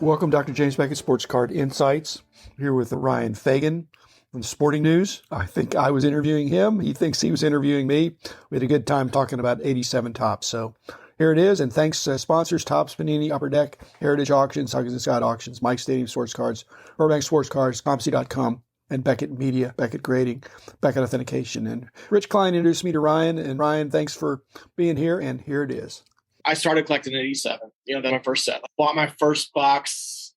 Welcome, Dr. James Beckett, Sports Card Insights, here with Ryan Fagan from Sporting News. I think I was interviewing him. He thinks he was interviewing me. We had a good time talking about 87 Topps. So here it is. And thanks to sponsors, Topps, Panini, Upper Deck, Heritage Auctions, Huggins and Scott Auctions, Mike Stadium Sports Cards, Burbank Sports Cards, Compsy.com, and Beckett Media, Beckett Grading, Beckett Authentication. And Rich Klein introduced me to Ryan. And Ryan, thanks for being here. And here it is. I started collecting in 87. That's my first set. I bought my first box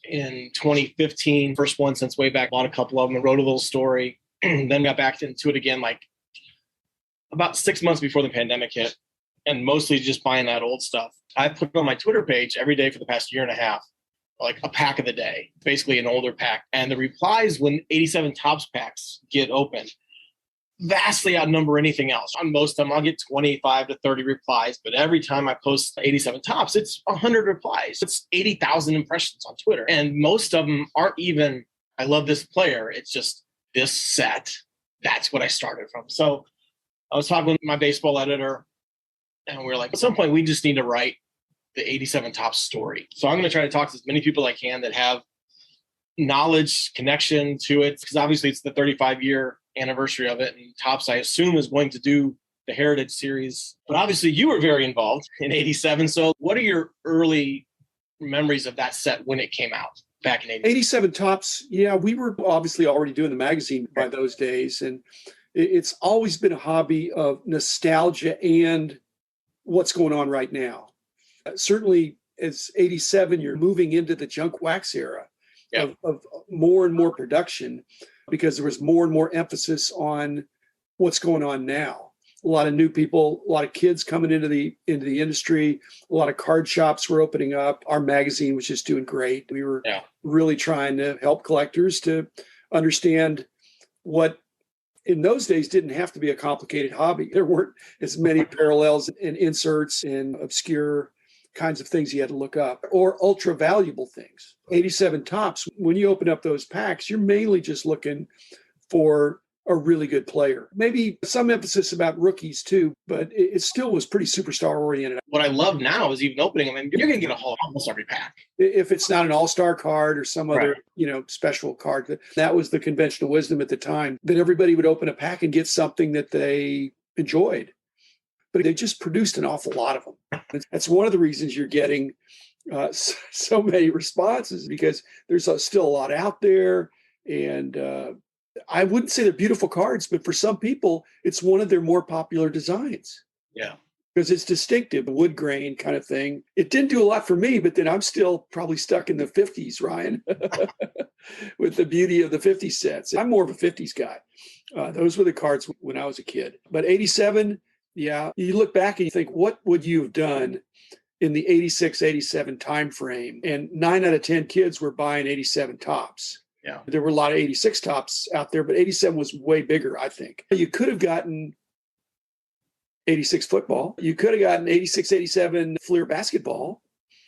in 2015. First one since way back. Bought a couple of them and wrote a little story. Then got back into it again like about 6 months before the pandemic hit. And mostly just buying that old stuff. I put on my Twitter page every day for the past year and a half, like a pack of the day, basically an older pack. And the replies when 87 Topps packs get opened vastly outnumber anything else. On most of them, I'll get 25 to 30 replies, but every time I post 87 Topps, it's 100 replies. It's 80,000 impressions on Twitter. And most of them aren't even, I love this player. It's just this set. That's what I started from. So I was talking with my baseball editor, and we were like, at some point, we just need to write the 87 Topps story. So I'm going to try to talk to as many people as I can that have knowledge, connection to it, because obviously it's the 35-year anniversary of it, and Topps, I assume, is going to do the Heritage Series. But obviously you were very involved in 87. So what are your early memories of that set when it came out back in 87? 87 Topps, yeah, we were obviously already doing the magazine by those days. And it's always been a hobby of nostalgia and what's going on right now. Certainly as 87, you're moving into the junk wax era of more and more production, because there was more and more emphasis on what's going on now. A lot of new people, a lot of kids coming into the industry, a lot of card shops were opening up. Our magazine was just doing great. We were really trying to help collectors to understand what in those days didn't have to be a complicated hobby. There weren't as many parallels and inserts and obscure kinds of things you had to look up, or ultra valuable things. 87 Topps, when you open up those packs, you're mainly just looking for a really good player. Maybe some emphasis about rookies too, but it still was pretty superstar oriented. What I love now is even opening them. I mean, you're going to get a haul almost every pack. If it's not an all-star card or some other, special card, that was the conventional wisdom at the time, that everybody would open a pack and get something that they enjoyed. But they just produced an awful lot of them. That's one of the reasons you're getting so many responses, because there's still a lot out there. And I wouldn't say they're beautiful cards, but for some people, it's one of their more popular designs. Yeah. Because it's distinctive, wood grain kind of thing. It didn't do a lot for me, but then I'm still probably stuck in the 50s, Ryan, with the beauty of the 50s sets. I'm more of a 50s guy. Those were the cards when I was a kid. But 87, yeah, you look back and you think, what would you have done in the 86, 87 time frame? And 9 out of 10 kids were buying 87 Topps. Yeah. There were a lot of 86 Topps out there, but 87 was way bigger, I think. You could have gotten 86 football. You could have gotten 86, 87 Fleer basketball.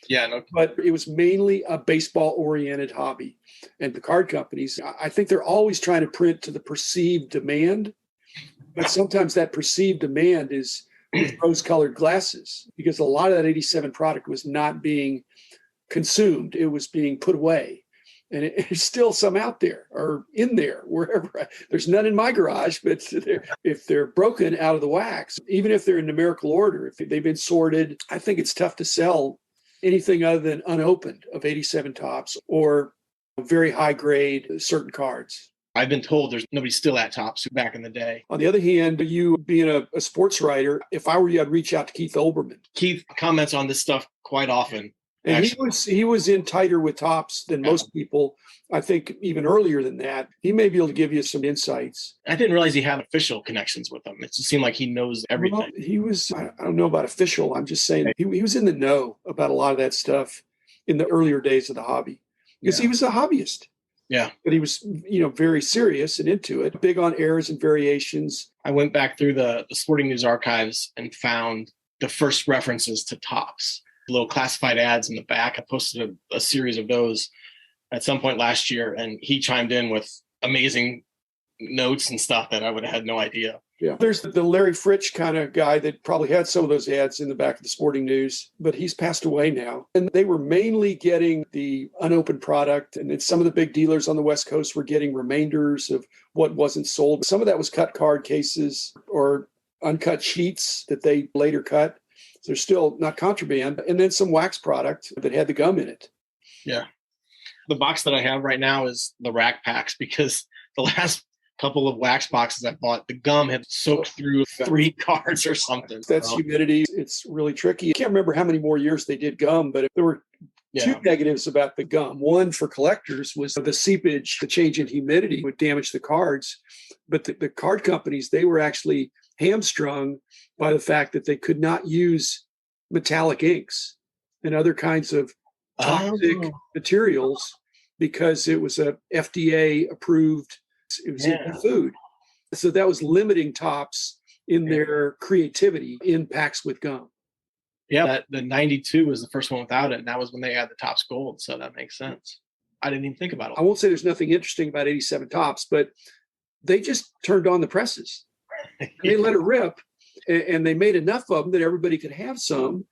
Yeah, no. But it was mainly a baseball-oriented hobby. And the card companies, I think they're always trying to print to the perceived demand. But sometimes that perceived demand is with rose-colored glasses, because a lot of that 87 product was not being consumed. It was being put away. And there's still some out there or in there, wherever. There's none in my garage, but if they're broken out of the wax, even if they're in numerical order, if they've been sorted, I think it's tough to sell anything other than unopened of 87 Topps or very high grade certain cards. I've been told there's nobody still at Topps back in the day. On the other hand, you being a sports writer, if I were you, I'd reach out to Keith Olbermann. Keith comments on this stuff quite often. And he was in tighter with Topps than most people. I think even earlier than that. He may be able to give you some insights. I didn't realize he had official connections with them. It just seemed like he knows everything. Well, he was, I don't know about official. I'm just saying he was in the know about a lot of that stuff in the earlier days of the hobby, because he was a hobbyist. Yeah. But he was, very serious and into it, big on errors and variations. I went back through the Sporting News archives and found the first references to Topps. Little classified ads in the back. I posted a series of those at some point last year, and he chimed in with amazing notes and stuff that I would have had no idea. Yeah. There's the Larry Fritsch kind of guy that probably had some of those ads in the back of the Sporting News, but he's passed away now. And they were mainly getting the unopened product. And some of the big dealers on the West Coast were getting remainders of what wasn't sold. Some of that was cut card cases or uncut sheets that they later cut. So they're still not contraband. And then some wax product that had the gum in it. Yeah. The box that I have right now is the rack packs because the last couple of wax boxes I bought, the gum had soaked through 3 cards or something. That's humidity. It's really tricky. I can't remember how many more years they did gum, but there were 2 negatives about the gum. One for collectors was the seepage, the change in humidity would damage the cards. But the card companies, they were actually hamstrung by the fact that they could not use metallic inks and other kinds of toxic materials because it was a FDA approved. It was in food. So that was limiting Topps in their creativity in packs with gum. Yeah, the 92 was the first one without it. And that was when they had the Topps Gold. So that makes sense. I didn't even think about it. I won't say there's nothing interesting about 87 Topps, but they just turned on the presses. They let it rip. And they made enough of them that everybody could have some.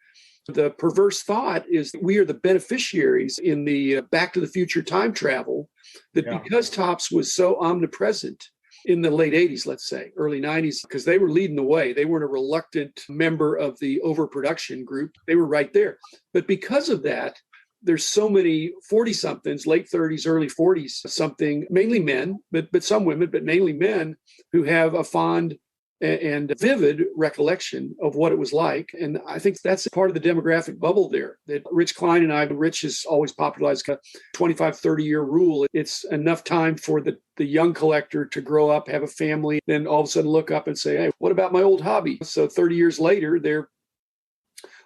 The perverse thought is that we are the beneficiaries in the Back to the Future time travel, that because Topps was so omnipresent in the late 80s, let's say, early 90s, because they were leading the way. They weren't a reluctant member of the overproduction group. They were right there. But because of that, there's so many 40-somethings, late 30s, early 40s, something, mainly men, but some women, but mainly men who have a fond and vivid recollection of what it was like. And I think that's part of the demographic bubble there that Rich Klein and Rich has always popularized a 25, 30-year rule. It's enough time for the young collector to grow up, have a family, then all of a sudden look up and say, hey, what about my old hobby? So 30 years later, they're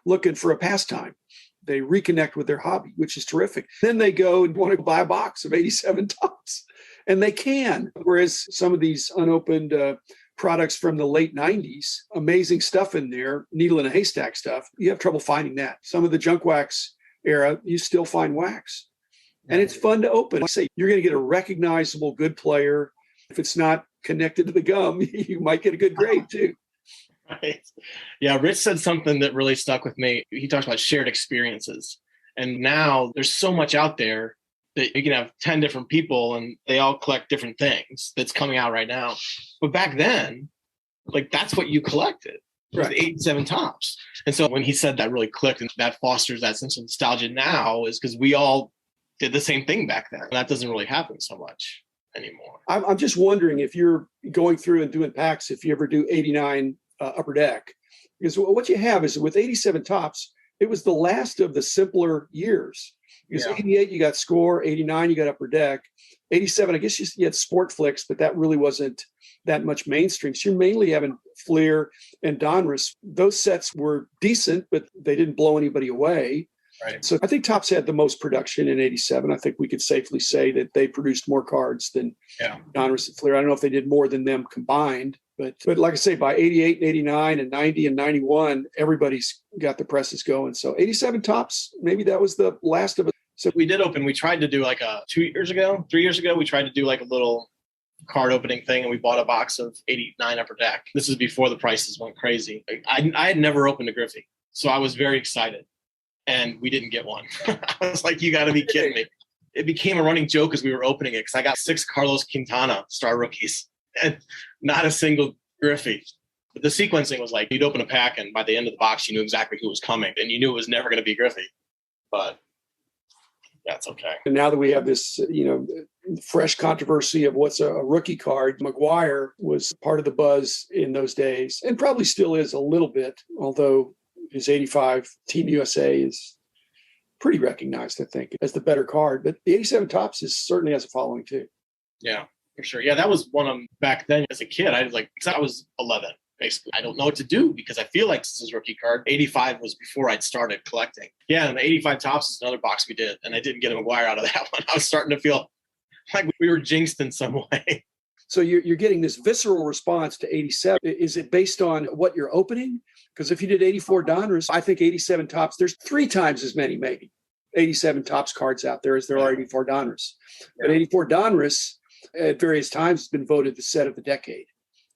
looking for a pastime. They reconnect with their hobby, which is terrific. Then they go and want to buy a box of 87 Topps, and they can. Whereas some of these unopened products from the late 90s, amazing stuff in there, needle in a haystack stuff, you have trouble finding that. Some of the junk wax era, you still find wax. And it's fun to open. I say you're going to get a recognizable good player. If it's not connected to the gum, you might get a good grade too. Right. Yeah, Rich said something that really stuck with me. He talks about shared experiences. And now there's so much out there that you can have 10 different people and they all collect different things that's coming out right now. But back then, like that's what you collected. Was the 87 Topps. And so when he said that really clicked, and that fosters that sense of nostalgia now, is because we all did the same thing back then. That doesn't really happen so much anymore. I'm just wondering if you're going through and doing packs, if you ever do 89 Upper Deck, because what you have is with 87 Topps, it was the last of the simpler years. Because 88, you got Score, 89, you got Upper Deck, 87, I guess you had Sport Flicks, but that really wasn't that much mainstream. So you're mainly having Fleer and Donruss. Those sets were decent, but they didn't blow anybody away. Right. So I think Topps had the most production in 87. I think we could safely say that they produced more cards than Donruss and Fleer. I don't know if they did more than them combined, but like I say, by 88 and 89 and 90 and 91, everybody's got the presses going. So 87 Topps, maybe that was the last of it. So we did open, we tried to do like 3 years ago, we tried to do like a little card opening thing, and we bought a box of 89 Upper Deck. This is before the prices went crazy. I had never opened a Griffey, so I was very excited, and we didn't get one. I was like, you got to be kidding me. It became a running joke as we were opening it, because I got 6 Carlos Quintana star rookies and not a single Griffey. But the sequencing was like, you'd open a pack, and by the end of the box, you knew exactly who was coming, and you knew it was never going to be Griffey. But that's okay. And now that we have this, fresh controversy of what's a rookie card, McGuire was part of the buzz in those days, and probably still is a little bit, although his 85 Team USA is pretty recognized, I think, as the better card. But the 87 Topps certainly has a following too. Yeah, for sure. Yeah, that was one of them back then as a kid. I was 11. Basically, I don't know what to do because I feel like this is rookie card. 85 was before I'd started collecting. Yeah, and the 85 Topps is another box we did, and I didn't get a McGuire out of that one. I was starting to feel like we were jinxed in some way. So you're getting this visceral response to 87. Is it based on what you're opening? Because if you did 84 Donruss, I think 87 Topps, there's 3 times as many maybe 87 Topps cards out there as there are 84 Donruss. But 84 Donruss at various times has been voted the set of the decade.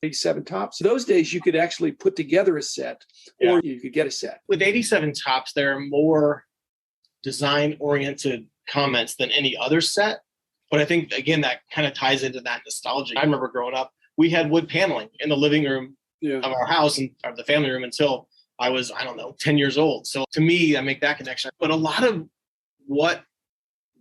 87 tops. Those days you could actually put together a set or you could get a set. With 87 tops, there are more design-oriented comments than any other set. But I think, again, that kind of ties into that nostalgia. I remember growing up, we had wood paneling in the living room of our house and or the family room until I was, 10 years old. So to me, I make that connection. But a lot of what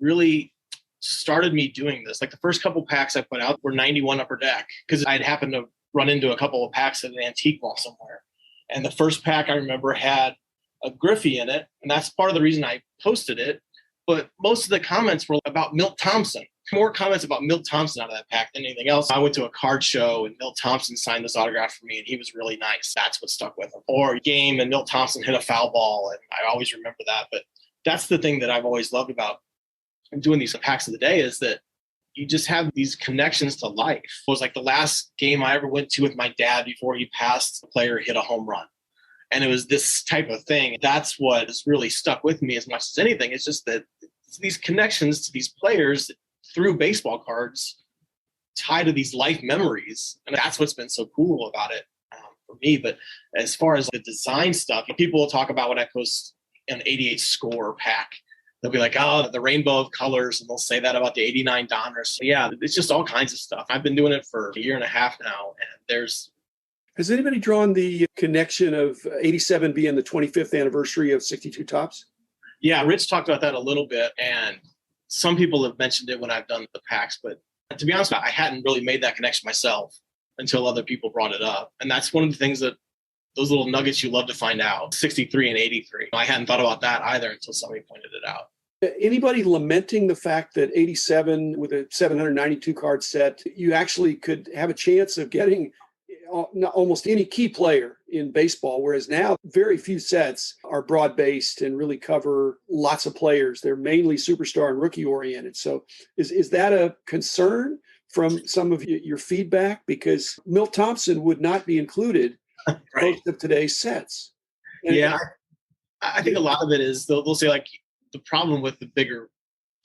really started me doing this, like the first couple packs I put out were 91 Upper Deck, because I'd happened to run into a couple of packs at an antique mall somewhere. And the first pack I remember had a Griffey in it. And that's part of the reason I posted it. But most of the comments were about Milt Thompson. More comments about Milt Thompson out of that pack than anything else. I went to a card show and Milt Thompson signed this autograph for me and he was really nice. That's what stuck with him. Or a game and Milt Thompson hit a foul ball. And I always remember that. But that's the thing that I've always loved about doing these packs of the day, is that you just have these connections to life. It was like the last game I ever went to with my dad before he passed, the player hit a home run. And it was this type of thing. That's what has really stuck with me as much as anything. It's just that it's these connections to these players through baseball cards tie to these life memories. And that's what's been so cool about it for me. But as far as the design stuff, people will talk about when I post an 88 score pack. They'll be like, oh, the rainbow of colors. And they'll say that about the 89 Donners. So yeah, it's just all kinds of stuff. I've been doing it for a year and a half now. And Has anybody drawn the connection of 87 being the 25th anniversary of 62 tops? Yeah, Rich talked about that a little bit. And some people have mentioned it when I've done the packs. But to be honest, I hadn't really made that connection myself until other people brought it up. And that's one of the things that those little nuggets you love to find out, 63 and 83. I hadn't thought about that either until somebody pointed it out. Anybody lamenting the fact that 87 with a 792 card set, you actually could have a chance of getting almost any key player in baseball, whereas now very few sets are broad-based and really cover lots of players. They're mainly superstar and rookie oriented. So is that a concern from some of your feedback? Because Milt Thompson would not be included in most of today's sets. And yeah, I think a lot of it is they'll say like the problem with the bigger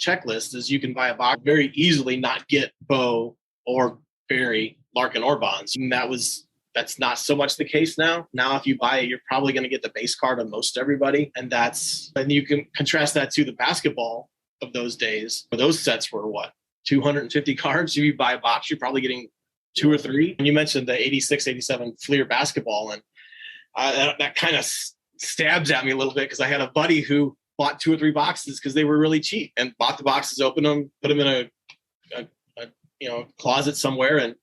checklist is you can buy a box very easily, not get Bo or Barry, Larkin, or Bonds. And that's not so much the case now. Now, if you buy it, you're probably going to get the base card of most everybody. And you can contrast that to the basketball of those days, where those sets were 250 cards. If you buy a box, you're probably getting 2 or 3. And you mentioned the 86, 87 Fleer basketball. And that kind of stabs at me a little bit, because I had a buddy who bought 2 or 3 boxes because they were really cheap, and bought the boxes, opened them, put them in a closet somewhere, and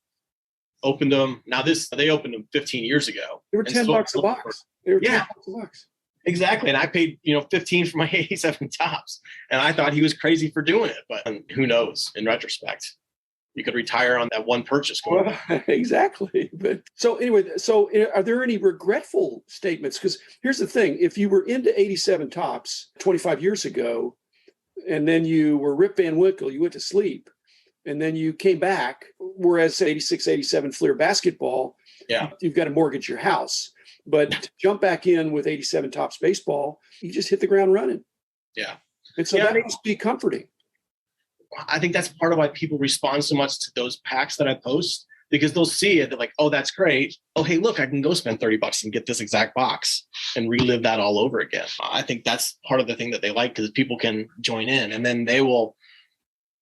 opened them. Now they opened them 15 years ago. They were $10 a box. They were $10 a box. Exactly. And I paid 15 for my 87 tops, and I thought he was crazy for doing it. But who knows? In retrospect, you could retire on that one purchase. Well, exactly. But so are there any regretful statements? Because here's the thing: if you were into 87 tops 25 years ago, and then you were Rip Van Winkle, you went to sleep, and then you came back, whereas 86, 87 Fleer basketball, you've got to mortgage your house. But to jump back in with 87 tops baseball, you just hit the ground running. Yeah. And so that must be comforting. I think that's part of why people respond so much to those packs that I post, because they'll see it. They're like, oh, that's great. Oh, hey, look, I can go spend $30 and get this exact box and relive that all over again. I think that's part of the thing that they like, because people can join in, and then they will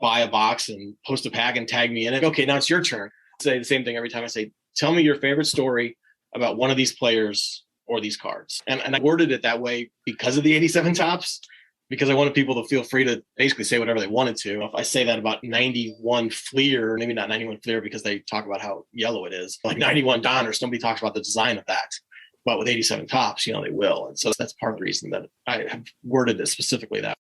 buy a box and post a pack and tag me in it. Okay, now it's your turn. I say the same thing every time. I say, tell me your favorite story about one of these players or these cards. And I worded it that way because of the 87 tops, because I wanted people to feel free to basically say whatever they wanted to. If I say that about 91 Fleer, maybe not 91 Fleer because they talk about how yellow it is, like 91 Donners, nobody talks about the design of that. But with 87 tops, they will. And so that's part of the reason that I have worded it specifically that.